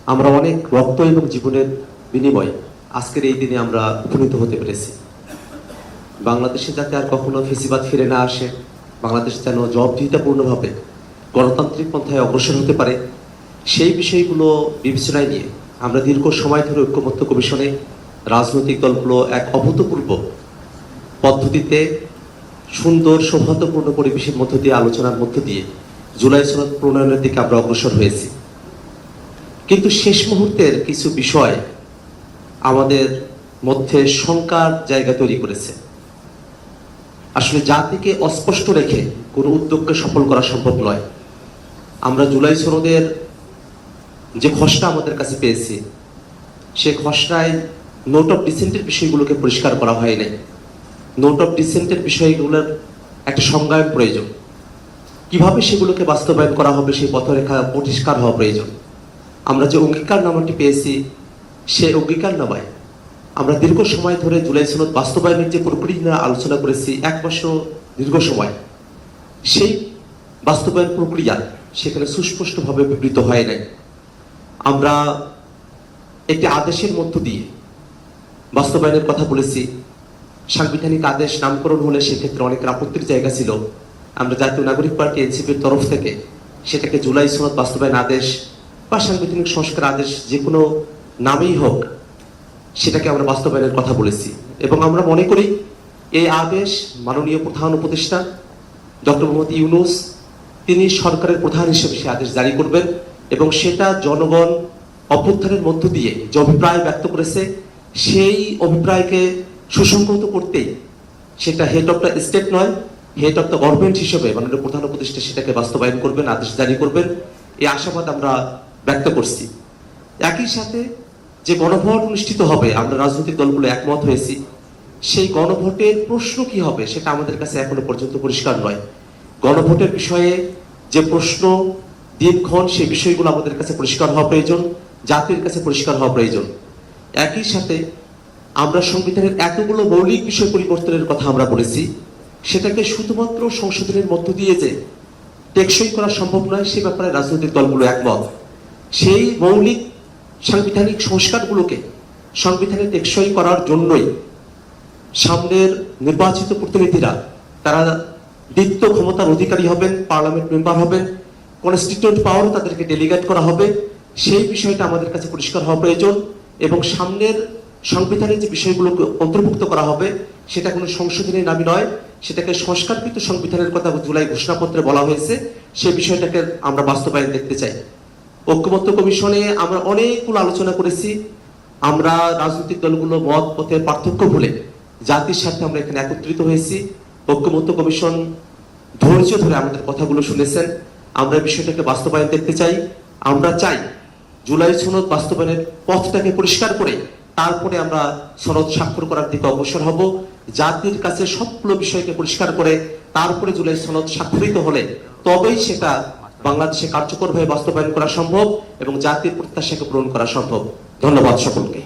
আমরা অনেক রক্ত এবং জীবনের বিনিময়ে আজকের এই দিনে আমরা উপনীত হতে পেরেছি। বাংলাদেশে যাতে আর কখনো ফেসিবাদ ফিরে না আসে, বাংলাদেশ যেন জবাবদিহিতাপূর্ণভাবে গণতান্ত্রিক পন্থায় অগ্রসর হতে পারে, সেই বিষয়গুলো বিবেচনায় নিয়ে আমরা দীর্ঘ সময় ধরে ঐক্যমত্য কমিশনে রাজনৈতিক দলগুলো এক অভূতপূর্ব পদ্ধতিতে সুন্দর সৌহার্দ্যপূর্ণ পরিবেশের মধ্য দিয়ে, আলোচনার মধ্য দিয়ে জুলাই সনদ প্রণয়নের দিকে আমরা অগ্রসর হয়েছি। কিন্তু শেষ মুহূর্তের কিছু বিষয় আমাদের মধ্যে শঙ্কার জায়গা তৈরি করেছে। আসলে জাতিকে অস্পষ্ট রেখে কোনো উদ্যোগকে সফল করা সম্ভব নয়। আমরা জুলাই সনদের যে খসড়া আমাদের কাছে পেয়েছি, সে খসড়ায় নোট অফ ডিসেন্টের বিষয়গুলোকে পরিষ্কার করা হয় নাই। নোট অফ ডিসেন্টের বিষয়গুলোর একটা সংজ্ঞায়ন প্রয়োজন, কিভাবে সেগুলোকে বাস্তবায়ন করা হবে সেই পথরেখা পরিষ্কার হওয়া প্রয়োজন। আমরা যে অঙ্গীকারনামাটি পেয়েছি, সে অঙ্গীকারনামায় আমরা দীর্ঘ সময় ধরে জুলাই সনদ বাস্তবায়নের যে প্রক্রিয়া নিয়ে আলোচনা করেছি, এক বছর দীর্ঘ সময়, সেই বাস্তবায়ন প্রক্রিয়া সেখানে সুস্পষ্টভাবে বিবৃত হয় নাই। আমরা একটি আদেশের মধ্য দিয়ে বাস্তবায়নের কথা বলেছি। সাংবিধানিক আদেশ নামকরণ হলে সেক্ষেত্রে অনেকের আপত্তির জায়গা ছিল। আমরা জাতীয় নাগরিক পার্টি এনসিপির তরফ থেকে সেটাকে জুলাই সনদ বাস্তবায়ন আদেশ বা সাংবিধানিক সংস্কার আদেশ যে কোনো নামেই হোক, সেটাকে আমরা বাস্তবায়নের কথা বলেছি। এবং আমরা মনে করি এই আদেশ মাননীয় প্রধান উপদেষ্টা ডক্টর মোহাম্মদ ইউনূস, তিনি সরকারের প্রধান হিসেবে সে আদেশ জারি করবেন এবং সেটা জনগণ অভ্যুত্থানের মধ্য দিয়ে যে অভিপ্রায় ব্যক্ত করেছে, সেই অভিপ্রায়কে সুসংহত করতেই সেটা হেড অফ দ্য স্টেট নয়, হেড অফ দ্য গভর্নমেন্ট হিসেবে মাননীয় প্রধান উপদেষ্টা সেটাকে বাস্তবায়ন করবেন, আদেশ জারি করবেন, এই আশাবাদ আমরা ব্যক্ত করছি। একই সাথে যে গণভোট অনুষ্ঠিত হবে, আমরা রাজনৈতিক দলগুলো একমত হয়েছি, সেই গণভোটের প্রশ্ন কি হবে সেটা আমাদের কাছে এখনো পর্যন্ত পরিষ্কার নয়। গণভোটের বিষয়ে যে প্রশ্ন, দিনক্ষণ, সেই বিষয়গুলো আমাদের কাছে পরিষ্কার হওয়া প্রয়োজন, জাতির কাছে পরিষ্কার হওয়া প্রয়োজন। একই সাথে আমরা সংবিধানের এতগুলো মৌলিক বিষয় পরিবর্তনের কথা আমরা বলেছি, সেটাকে শুধুমাত্র সংশোধনের মধ্য দিয়ে যে টেকসই করা সম্ভব নয়, সে ব্যাপারে রাজনৈতিক দলগুলো একমত। সেই মৌলিক সাংবিধানিক সংস্কারগুলোকে সংবিধানে টেকসই করার জন্যই সামনের নির্বাচিত প্রতিনিধিরা তারা দ্বিত্ব ক্ষমতার অধিকারী হবেন, পার্লামেন্ট মেম্বার হবেন, কনস্টিটিউয়েন্ট পাওয়ারও তাদেরকে ডেলিগেট করা হবে। সেই বিষয়টা আমাদের কাছে পরিষ্কার হওয়া প্রয়োজন এবং সামনের সংবিধানের যে বিষয়গুলোকে অন্তর্ভুক্ত করা হবে সেটা কোনো সংশোধনের নামই নয়, সেটাকে সংস্কারকৃত সংবিধানের কথা জুলাই ঘোষণাপত্রে বলা হয়েছে, সেই বিষয়টাকে আমরা বাস্তবায়ন দেখতে চাই। ঐক্যমত্য কমিশনে আমরা অনেকগুলো আলোচনা করেছি। আমরা রাজনৈতিক দলগুলো মত পথে পার্থক্য ভুলে জাতির স্বার্থে আমরা এখানে একত্রিত হয়েছি। ঐক্যমত্য কমিশন ধৈর্য ধরে আমাদের কথাগুলো শুনেছেন। আমরা বিষয়টাকে বাস্তবায়ন দেখতে চাই। আমরা চাই জুলাই সনদ বাস্তবায়নের পথটাকে পরিষ্কার করে তারপরে আমরা সনদ স্বাক্ষর করার দিকে অগ্রসর হব। জাতির কাছে সবগুলো বিষয়কে পরিষ্কার করে তারপরে জুলাই সনদ স্বাক্ষরিত হলে তবেই সেটা বাংলাদেশে কার্যকরভাবে বাস্তবায়ন করা সম্ভব এবং জাতির প্রত্যাশাকে পূরণ করা সম্ভব। ধন্যবাদ সকলকে।